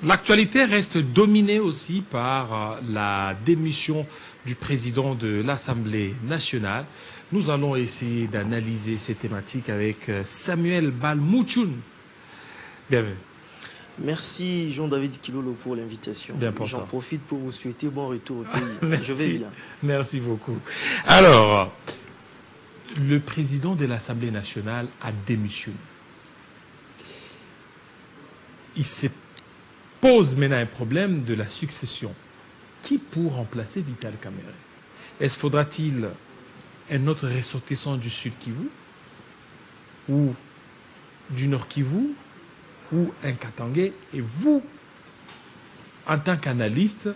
L'actualité reste dominée aussi par la démission du président de l'Assemblée nationale. Nous allons essayer d'analyser ces thématiques avec Samuel Balmouchoun. Bienvenue. Merci Jean-David Kilolo pour l'invitation. J'en profite pour vous souhaiter bon retour au pays. Merci. Je vais bien. Merci beaucoup. Alors, le président de l'Assemblée nationale a démissionné. Il se pose maintenant un problème de la succession. Qui pour remplacer Vital Kamerhe? Est-ce faudra-t-il un autre ressortissant du Sud Kivu ou du Nord Kivu ou un Katangais? Et vous, en tant qu'analyste,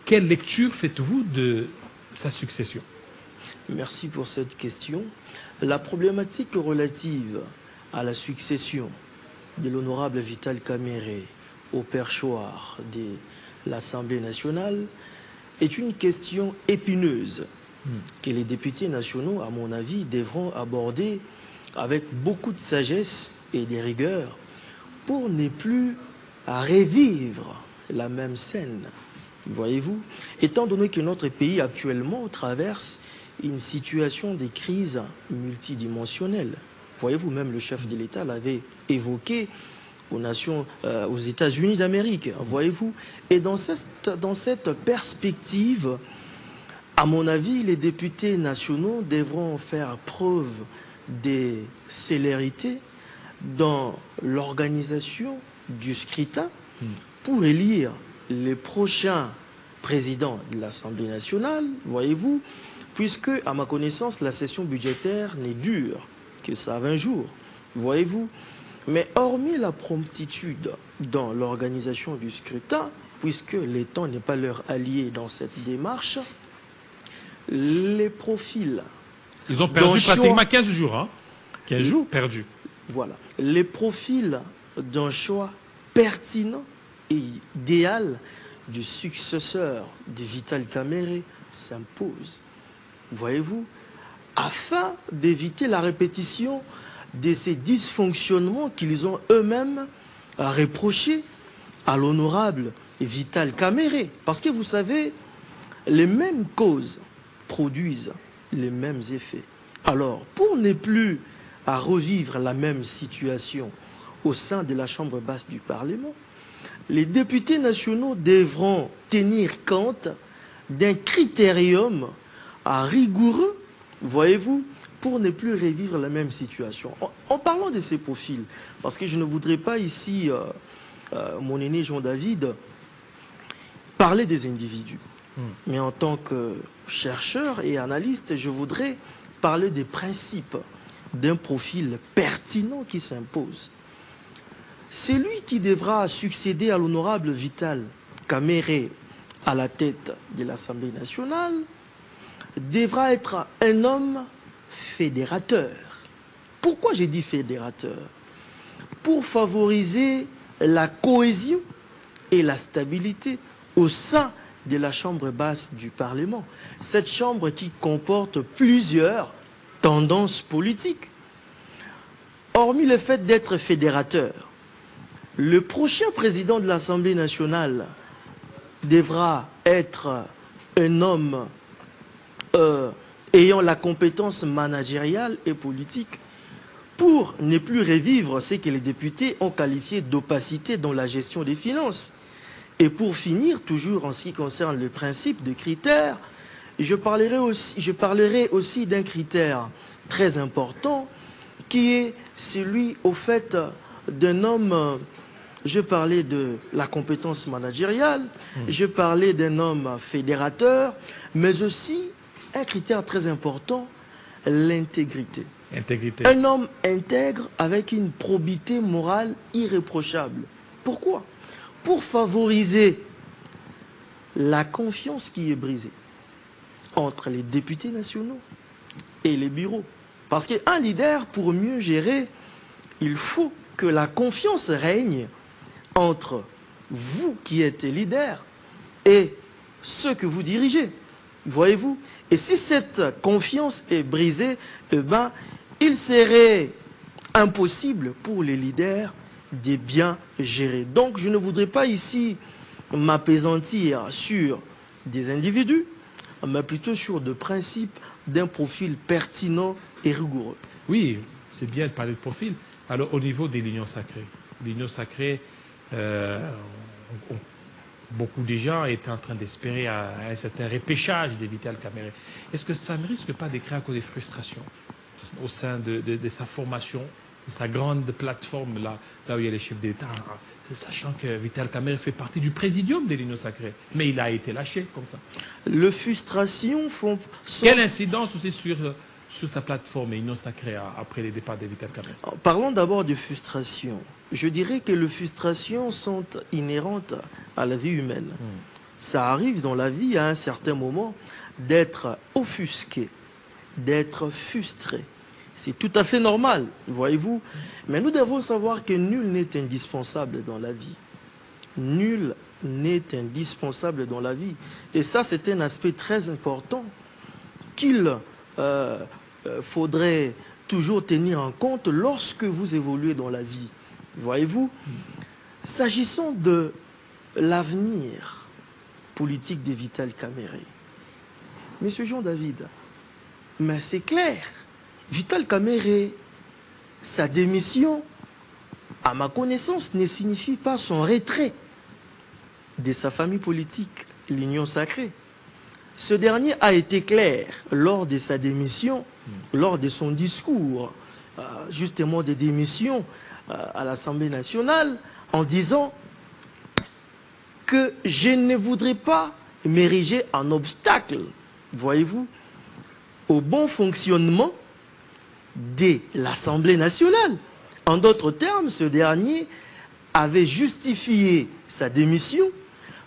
quelle lecture faites-vous de sa succession? Merci pour cette question. La problématique relative à la succession de l'honorable Vital Kamerhe au perchoir de l'Assemblée nationale est une question épineuse que les députés nationaux, à mon avis, devront aborder avec beaucoup de sagesse et de rigueur pour ne plus revivre la même scène. Voyez-vous, étant donné que notre pays actuellement traverse une situation de crise multidimensionnelle. Voyez-vous, même le chef de l'État l'avait évoqué aux États-Unis d'Amérique. Voyez-vous, et dans cette perspective, à mon avis, les députés nationaux devront faire preuve de célérité dans l'organisation du scrutin pour élire les prochains présidents de l'Assemblée nationale, voyez-vous, puisque, à ma connaissance, la session budgétaire n'est dure que ça 20 jours, voyez-vous. Mais hormis la promptitude dans l'organisation du scrutin, puisque le temps n'est pas leur allié dans cette démarche, les profils... Ils ont perdu pratiquement 15 jours, hein? 15 jours perdus. Voilà. Les profils d'un choix pertinent et idéal du successeur de Vital Kamerhe s'impose. Voyez-vous, afin d'éviter la répétition de ces dysfonctionnements qu'ils ont eux-mêmes reprochés à l'honorable Vital Kamerhe. Parce que vous savez, les mêmes causes produisent les mêmes effets. Alors, pour ne plus revivre la même situation au sein de la Chambre basse du Parlement, les députés nationaux devront tenir compte d'un critérium rigoureux, voyez-vous, pour ne plus revivre la même situation. En parlant de ces profils, parce que je ne voudrais pas ici, mon aîné Jean-David, parler des individus. Mais en tant que chercheur et analyste, je voudrais parler des principes d'un profil pertinent qui s'impose. C'est lui qui devra succéder à l'honorable Vital Kamerhe à la tête de l'Assemblée nationale, devra être un homme fédérateur. Pourquoi j'ai dit fédérateur? Pour favoriser la cohésion et la stabilité au sein de la Chambre basse du Parlement. Cette chambre qui comporte plusieurs tendances politiques. Hormis le fait d'être fédérateur, le prochain président de l'Assemblée nationale devra être un homme ayant la compétence managériale et politique pour ne plus revivre ce que les députés ont qualifié d'opacité dans la gestion des finances. Et pour finir, toujours en ce qui concerne le principe de critères, je parlerai aussi d'un critère très important qui est celui, au fait, d'un homme. Je parlais de la compétence managériale, je parlais d'un homme fédérateur, mais aussi un critère très important, l'intégrité. Un homme intègre avec une probité morale irréprochable. Pourquoi? Pour favoriser la confiance qui est brisée entre les députés nationaux et les bureaux. Parce qu'un leader, pour mieux gérer, il faut que la confiance règne entre vous qui êtes leader et ceux que vous dirigez. Voyez-vous? Et si cette confiance est brisée, eh ben, il serait impossible pour les leaders des biens gérés. Donc je ne voudrais pas ici m'appesantir sur des individus, mais plutôt sur des principes d'un profil pertinent et rigoureux. Oui, c'est bien de parler de profil. Alors, au niveau des l'union sacrée, beaucoup de gens étaient en train d'espérer un certain repêchage de Vital Kamerhe. Est-ce que ça ne risque pas de créer encore des frustrations au sein de sa formation, de sa grande plateforme, là où il y a les chefs d'État, sachant que Vital Kamerhe fait partie du présidium de l'union sacrée, mais il a été lâché comme ça. Les frustrations font... Quelle incidence aussi sur sa plateforme Union Sacrée après les départs de Vital Kamerhe? Parlons d'abord de frustration. Je dirais que les frustrations sont inhérentes à la vie humaine. Ça arrive dans la vie à un certain moment d'être offusqué, d'être frustré. C'est tout à fait normal, voyez-vous. Mais nous devons savoir que nul n'est indispensable dans la vie. Nul n'est indispensable dans la vie. Et ça, c'est un aspect très important qu'il faudrait toujours tenir en compte lorsque vous évoluez dans la vie. Voyez-vous, s'agissant de l'avenir politique de Vital Kamerhe, Monsieur Jean-David, mais c'est clair, Vital Kamerhe, sa démission, à ma connaissance, ne signifie pas son retrait de sa famille politique, l'Union Sacrée. Ce dernier a été clair lors de sa démission, lors de son discours, justement de démission à l'Assemblée nationale, en disant que je ne voudrais pas m'ériger en obstacle, voyez-vous, au bon fonctionnement de l'Assemblée nationale. En d'autres termes, ce dernier avait justifié sa démission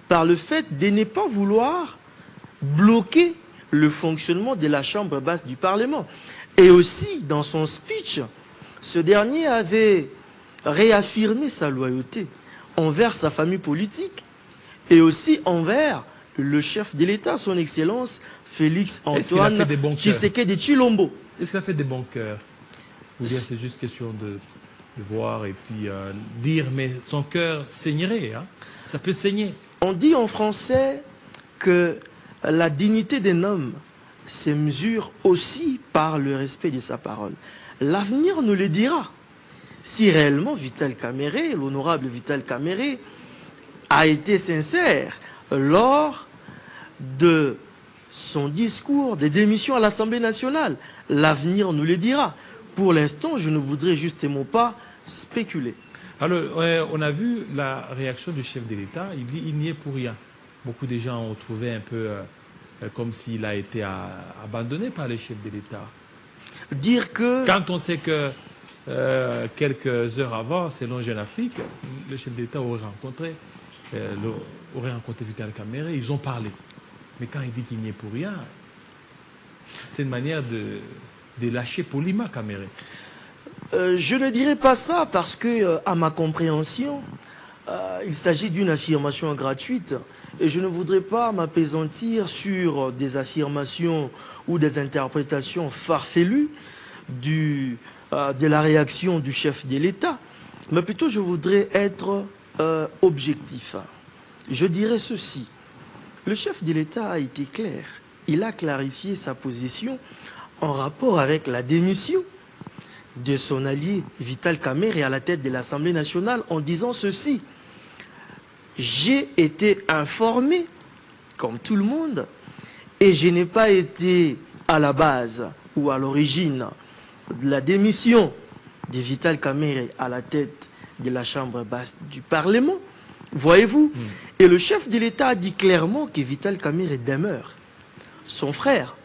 par le fait de ne pas vouloir bloquer le fonctionnement de la Chambre basse du Parlement. Et aussi, dans son speech, ce dernier avait réaffirmé sa loyauté envers sa famille politique et aussi envers le chef de l'État, son Excellence Félix Antoine Tshisekedi Tshilombo. Est-ce qu'il a fait des bons cœurs? Ou bien c'est juste question de voir et puis dire, mais son cœur saignerait, hein? Ça peut saigner. On dit en français que la dignité d'un homme se mesure aussi par le respect de sa parole. L'avenir nous le dira. Si réellement Vital Kamerhe, l'honorable Vital Kamerhe, a été sincère lors de son discours de démission à l'Assemblée nationale, l'avenir nous le dira. Pour l'instant, je ne voudrais justement pas spéculer. Alors, on a vu la réaction du chef de l'État. Il dit il n'y est pour rien. Beaucoup de gens ont trouvé un peu comme s'il a été abandonné par le chef de l'État. Dire que... Quand on sait que quelques heures avant, selon Jeune Afrique, le chef d'État aurait rencontré Vital Kamerhe, ils ont parlé. Mais quand il dit qu'il n'y est pour rien, c'est une manière de lâcher poliment Kamerhe. Je ne dirais pas ça parce que, à ma compréhension, il s'agit d'une affirmation gratuite et je ne voudrais pas m'appesantir sur des affirmations ou des interprétations farfelues de la réaction du chef de l'État, mais plutôt je voudrais être objectif. Je dirais ceci. Le chef de l'État a été clair. Il a clarifié sa position en rapport avec la démission de son allié Vital Kamerhe à la tête de l'Assemblée nationale en disant ceci. J'ai été informé, comme tout le monde, et je n'ai pas été à la base ou à l'origine de la démission de Vital Kamerhe à la tête de la Chambre basse du Parlement. Voyez-vous? Et le chef de l'État a dit clairement que Vital Kamerhe demeure son frère.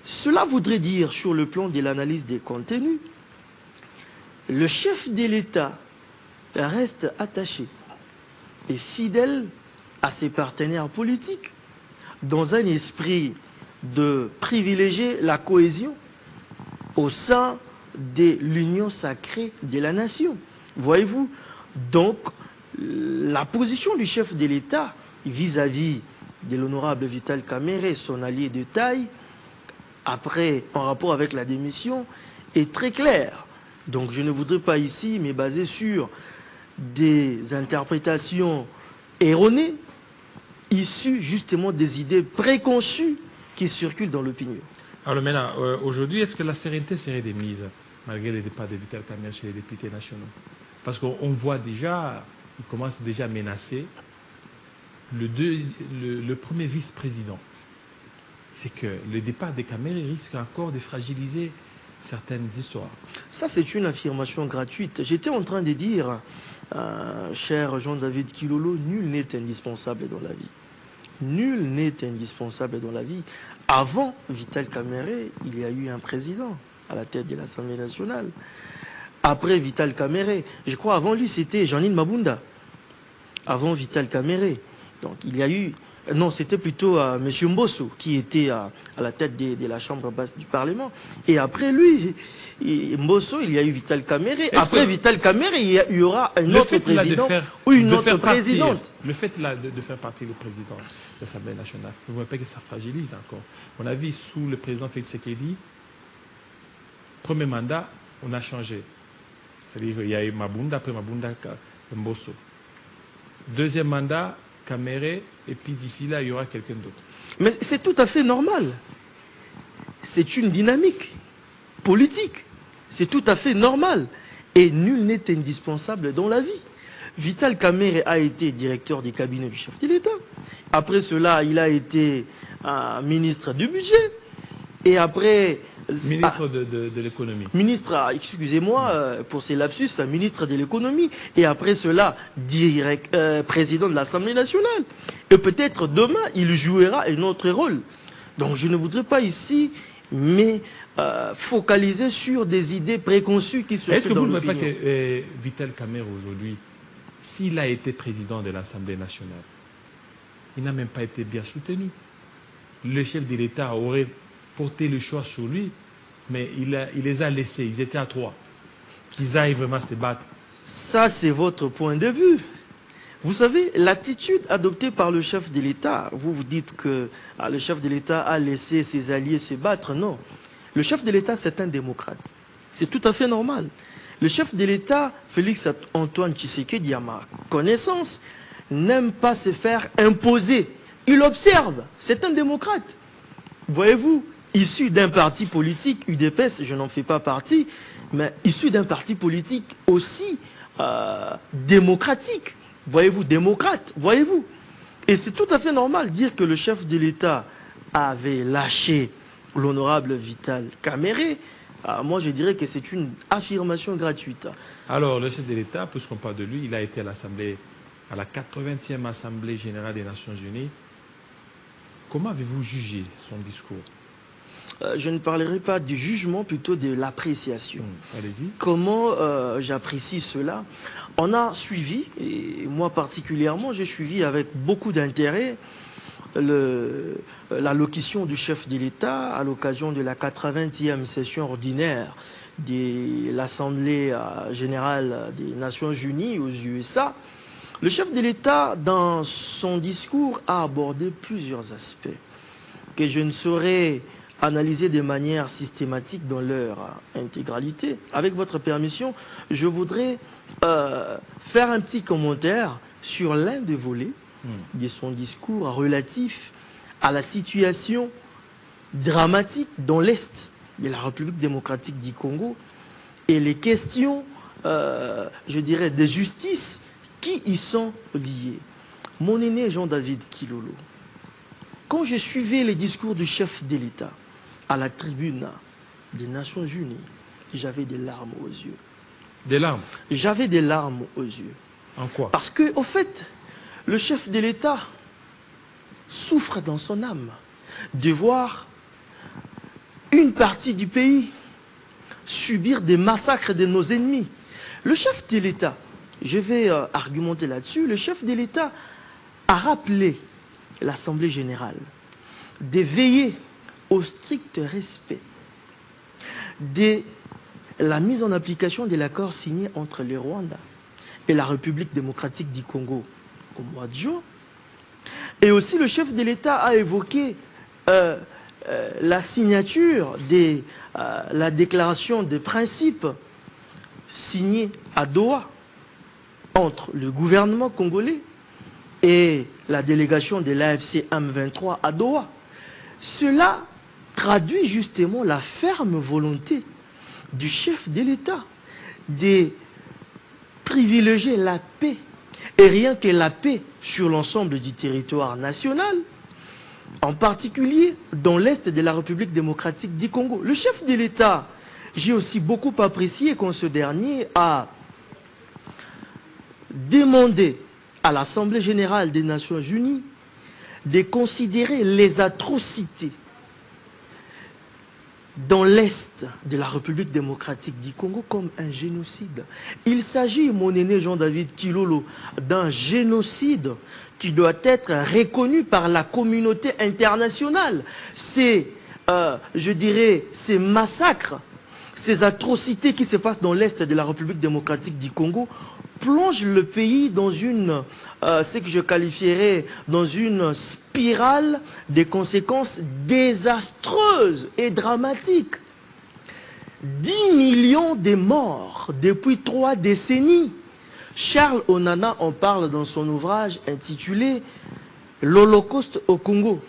Cela voudrait dire, sur le plan de l'analyse des contenus, le chef de l'État reste attaché et fidèle à ses partenaires politiques dans un esprit de privilégier la cohésion au sein de l'union sacrée de la nation. Voyez-vous? Donc, la position du chef de l'État vis-à-vis de l'honorable Vital Kamerhe, son allié de taille, après, en rapport avec la démission, est très claire. Donc je ne voudrais pas ici me baser sur des interprétations erronées, issues justement des idées préconçues qui circulent dans l'opinion. Alors maintenant, aujourd'hui, est-ce que la sérénité serait démise, malgré les départs de Vital Kamerhe chez les députés nationaux? Parce qu'on voit déjà, il commence déjà à menacer le premier vice-président. C'est que le départ des Kamerhe risque encore de fragiliser certaines histoires. Ça, c'est une affirmation gratuite. J'étais en train de dire, cher Jean-David Kilolo, nul n'est indispensable dans la vie. Nul n'est indispensable dans la vie. Avant Vital Kamerhe, il y a eu un président à la tête de l'Assemblée nationale. Après Vital Kamerhe, je crois avant lui, c'était Jeanine Mabunda. Avant Vital Kamerhe. Donc il y a eu... Non, c'était plutôt M. Mbosso qui était à la tête de la Chambre basse du Parlement. Et après lui, Mbosso, il y a eu Vital Kamerhe. Après Vital Kamerhe, il y aura un autre président ou une autre présidente. Le fait là de faire partie du président de l'Assemblée nationale, vous ne voyez pas que ça fragilise encore. On a vu sous le président Félix Tshisekedi, premier mandat, on a changé. C'est-à-dire qu'il y a eu Mabunda, après Mabunda, Mbosso. Deuxième mandat, Kamerhe, et puis d'ici là, il y aura quelqu'un d'autre. Mais c'est tout à fait normal. C'est une dynamique politique. C'est tout à fait normal. Et nul n'est indispensable dans la vie. Vital Kamerhe a été directeur du cabinet du chef de l'État. Après cela, il a été ministre du budget. Et après... Ministre de l'économie. Ministre, excusez-moi pour ces lapsus, ministre de l'économie. Et après cela, président de l'Assemblée nationale. Et peut-être demain, il jouera un autre rôle. Donc je ne voudrais pas ici, mais focaliser sur des idées préconçues qui se Est-ce que vous ne voyez pas que Vital Kamerhe aujourd'hui, s'il a été président de l'Assemblée nationale, il n'a même pas été bien soutenu. Le chef de l'État aurait porté le choix sur lui, mais il les a laissés, ils étaient à 3, qu'ils aillent vraiment se battre. Ça, c'est votre point de vue. Vous savez, l'attitude adoptée par le chef de l'État, vous dites que le chef de l'État a laissé ses alliés se battre. Non. Le chef de l'État, c'est un démocrate. C'est tout à fait normal. Le chef de l'État, Félix Antoine Tshisekedi, à ma connaissance, n'aime pas se faire imposer. Il observe. C'est un démocrate. Voyez-vous, issu d'un parti politique, UDPS, je n'en fais pas partie, mais issu d'un parti politique aussi démocratique. Voyez-vous, démocrate, voyez-vous. Et c'est tout à fait normal de dire que le chef de l'État avait lâché l'honorable Vital Kamerhe. Moi, je dirais que c'est une affirmation gratuite. Alors, le chef de l'État, puisqu'on parle de lui, il a été à l'Assemblée, à la 80e Assemblée générale des Nations Unies. Comment avez-vous jugé son discours? Je ne parlerai pas du jugement, plutôt de l'appréciation. Allez-y. Comment j'apprécie cela? On a suivi, et moi particulièrement, j'ai suivi avec beaucoup d'intérêt l'allocution du chef de l'État à l'occasion de la 80e session ordinaire de l'Assemblée générale des Nations Unies aux USA. Le chef de l'État, dans son discours, a abordé plusieurs aspects que je ne saurais analyser de manière systématique dans leur intégralité. Avec votre permission, je voudrais faire un petit commentaire sur l'un des volets de son discours relatif à la situation dramatique dans l'Est de la République démocratique du Congo et les questions, je dirais, de justice qui y sont liées. Mon aîné Jean-David Kilolo, quand je suivais les discours du chef de l'État à la tribune des Nations Unies, j'avais des larmes aux yeux. Des larmes? J'avais des larmes aux yeux. En quoi? Parce que, au fait, le chef de l'État souffre dans son âme de voir une partie du pays subir des massacres de nos ennemis. Le chef de l'État, je vais argumenter là-dessus, le chef de l'État a rappelé l'Assemblée générale de veiller au strict respect de la mise en application de l'accord signé entre le Rwanda et la République démocratique du Congo au mois de juin. Et aussi le chef de l'État a évoqué la signature de la déclaration de principes signée à Doha entre le gouvernement congolais et la délégation de l'AFC M23 à Doha. Cela traduit justement la ferme volonté du chef de l'État de privilégier la paix, et rien que la paix sur l'ensemble du territoire national, en particulier dans l'Est de la République démocratique du Congo. Le chef de l'État, j'ai aussi beaucoup apprécié quand ce dernier a demandé à l'Assemblée générale des Nations unies de considérer les atrocités dans l'Est de la République démocratique du Congo comme un génocide. Il s'agit, mon aîné Jean-David Kilolo, d'un génocide qui doit être reconnu par la communauté internationale. C'est, je dirais, ces massacres, ces atrocités qui se passent dans l'Est de la République démocratique du Congo plongent le pays dans une, ce que je qualifierais, dans une spirale des conséquences désastreuses et dramatiques. 10 millions de morts depuis 3 décennies. Charles Onana en parle dans son ouvrage intitulé « L'Holocauste au Congo »,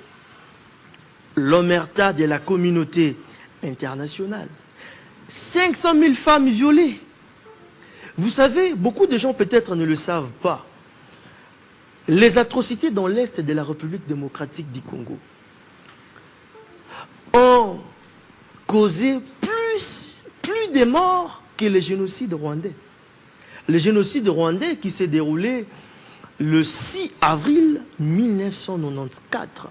l'omerta de la communauté internationale. 500 000 femmes violées. Vous savez, beaucoup de gens peut-être ne le savent pas. Les atrocités dans l'Est de la République démocratique du Congo ont causé plus de morts que le génocide rwandais. Le génocide rwandais qui s'est déroulé le 6 avril 1994,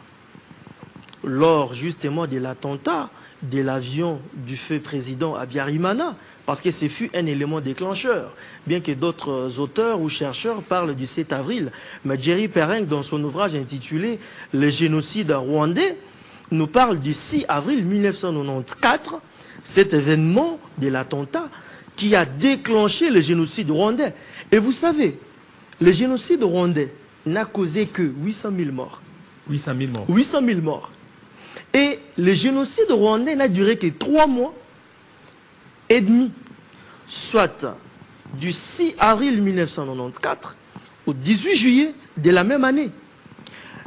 lors justement de l'attentat de l'avion du feu président Habyarimana, parce que ce fut un élément déclencheur, bien que d'autres auteurs ou chercheurs parlent du 7 avril. Mais Jerry Pereng, dans son ouvrage intitulé « Le génocide rwandais », nous parle du 6 avril 1994, cet événement de l'attentat qui a déclenché le génocide rwandais. Et vous savez, le génocide rwandais n'a causé que 800 000 morts. 800 000 morts. 800 000 morts. Et le génocide rwandais n'a duré que 3 mois et demi, soit du 6 avril 1994 au 18 juillet de la même année.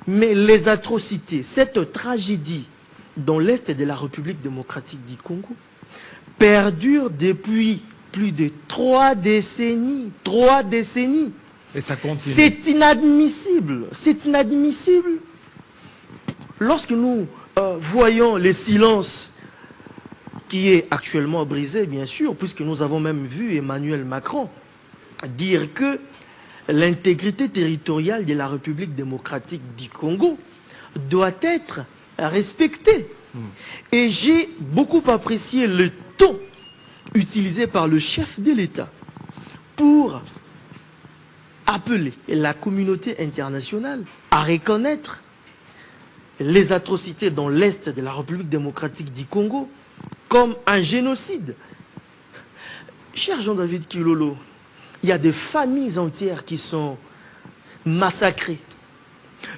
Mais les atrocités, cette tragédie dans l'Est de la République démocratique du Congo perdure depuis plus de 3 décennies. 3 décennies. Et ça continue. C'est inadmissible. C'est inadmissible. Lorsque nous voyons le silence qui est actuellement brisé, bien sûr, puisque nous avons même vu Emmanuel Macron dire que l'intégrité territoriale de la République démocratique du Congo doit être respectée. Et j'ai beaucoup apprécié le ton utilisé par le chef de l'État pour appeler la communauté internationale à reconnaître les atrocités dans l'Est de la République démocratique du Congo comme un génocide. Cher Jean-David Kilolo, il y a des familles entières qui sont massacrées.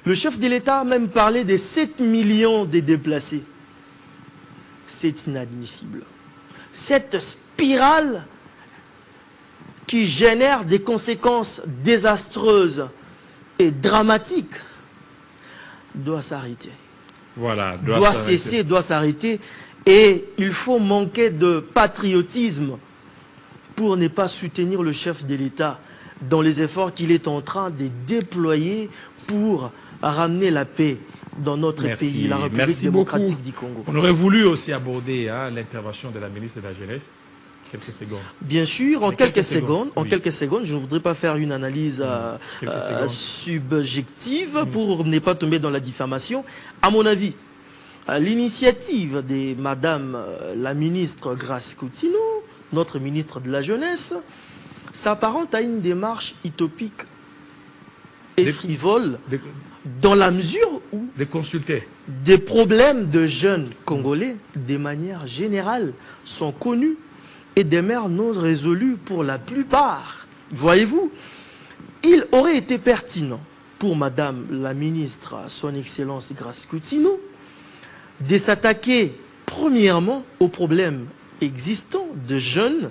Le chef de l'État a même parlé de 7 millions de déplacés. C'est inadmissible. Cette spirale qui génère des conséquences désastreuses et dramatiques doit s'arrêter. Voilà, doit cesser, doit s'arrêter. Et il faut manquer de patriotisme pour ne pas soutenir le chef de l'État dans les efforts qu'il est en train de déployer pour ramener la paix dans notre pays, la République démocratique du Congo. On aurait voulu aussi aborder l'intervention de la ministre de la Jeunesse. Quelques secondes. Bien sûr, en quelques secondes, je ne voudrais pas faire une analyse subjective pour ne pas tomber dans la diffamation. À mon avis, l'initiative de Madame la ministre Grace Coutinho, notre ministre de la Jeunesse, s'apparente à une démarche utopique et frivole dans la mesure où des problèmes de jeunes Congolais, de manière générale, sont connus et demeurent non résolus pour la plupart. Voyez-vous, il aurait été pertinent pour Madame la ministre, son Excellence Grace Coutinho, de s'attaquer premièrement aux problèmes existants de jeunes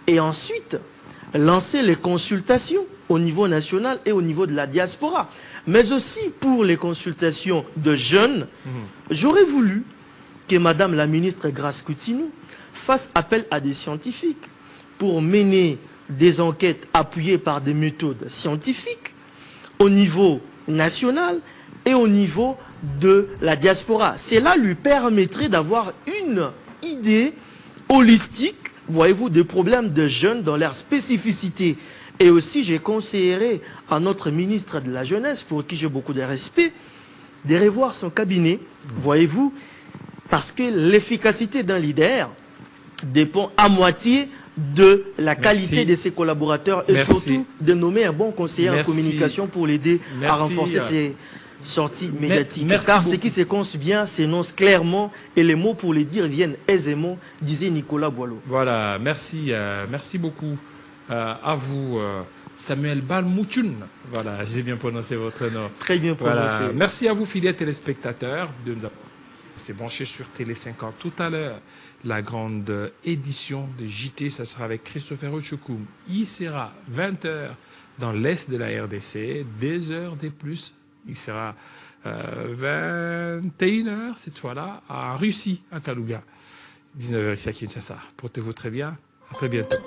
et ensuite lancer les consultations au niveau national et au niveau de la diaspora. Mais aussi pour les consultations de jeunes, j'aurais voulu que Madame la ministre Grace Koutinou fasse appel à des scientifiques pour mener des enquêtes appuyées par des méthodes scientifiques au niveau national et au niveau de la diaspora. Cela lui permettrait d'avoir une idée holistique, voyez-vous, des problèmes de jeunes dans leur spécificité. Et aussi, j'ai conseillé à notre ministre de la Jeunesse, pour qui j'ai beaucoup de respect, de revoir son cabinet, voyez-vous, parce que l'efficacité d'un leader dépend à moitié de la qualité de ses collaborateurs et surtout de nommer un bon conseiller en communication pour l'aider à renforcer ses sorties médiatiques. Car ce qui se pense bien s'énonce clairement et les mots pour les dire viennent aisément, disait Nicolas Boileau. Voilà, merci, merci beaucoup à vous, Samuel Balmouchoun. Voilà, j'ai bien prononcé votre nom. Très bien prononcé. Voilà. Merci à vous, fidèles téléspectateurs, de nous avoir branché sur Télé 50 tout à l'heure. La grande édition de JT, ça sera avec Christopher Ochokoum. Il sera 20h dans l'est de la RDC, des heures des plus. Il sera 21h cette fois-là en Russie, à Kalouga. 19h ici à Kinshasa. Portez-vous très bien. À très bientôt.